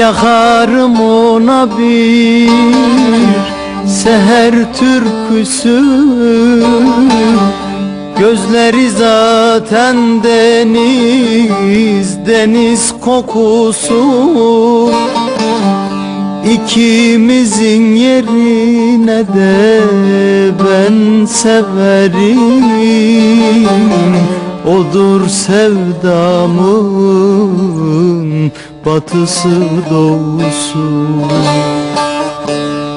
Yakarım ona bir seher türküsü. Gözleri zaten deniz, deniz kokusu. İkimizin yerine de ben severim. Odur sevdamın batısı doğusu.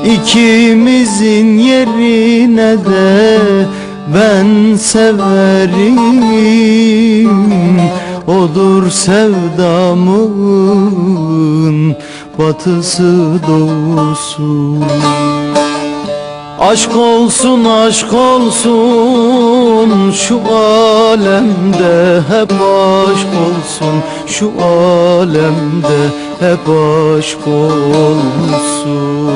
İkimizin yerine de ben severim. Odur sevdamın batısı doğusu. Aşk olsun, aşk olsun şu alemde, hep aşk olsun şu alemde, hep aşk olsun.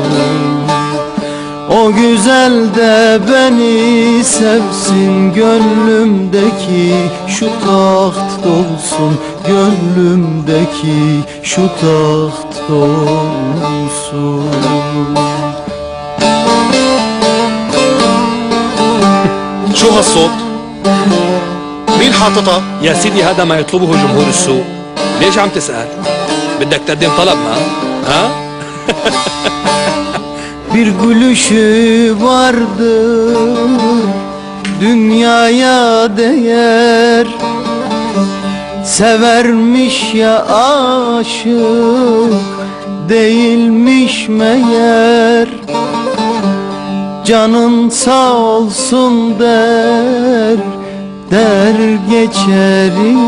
O güzel de beni sevsin, gönlümdeki şu taht dolsun, gönlümdeki şu taht dolsun. شو هالصوت؟ مين حاططها؟ يا سيدي هذا ما يطلبه جمهور السوق. ليش عم تسأل؟ بدك تقدم طلب ما؟ ها؟ Bir gülüşü vardı dünyaya değer, severmiş ya aşık değilmiş meğer. Canın sağ olsun der, der geçerim.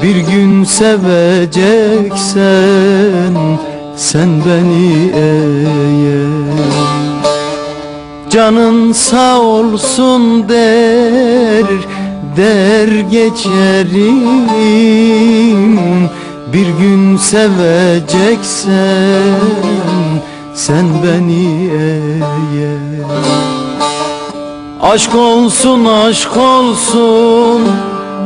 Bir gün seveceksen sen beni eğer. Canın sağ olsun der, der geçerim. Bir gün seveceksen sen beni eğer. Aşk olsun, aşk olsun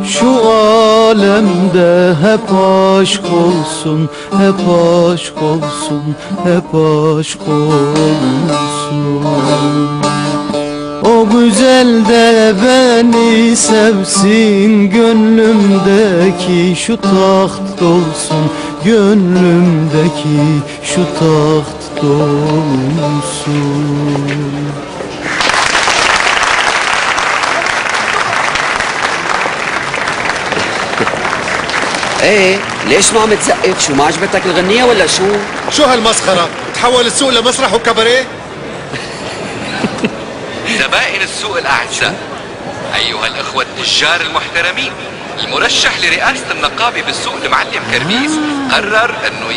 şu alemde, hep aşk olsun, hep aşk olsun, hep aşk olsun. O güzel de beni sevsin, gönlümdeki şu taht dolsun, gönlümdeki şu taht dolsun. ايه ليش ما عم تسقف؟ شو ما عجبتك الغنية ولا شو؟ شو هالمسخرة؟ تحول السوق لمسرح وكباريه؟ زبائن السوق الأعزاء، أيها الأخوة التجار المحترمين، المرشح لرئاسة النقابة بالسوق المعلم كربيس قرر أنه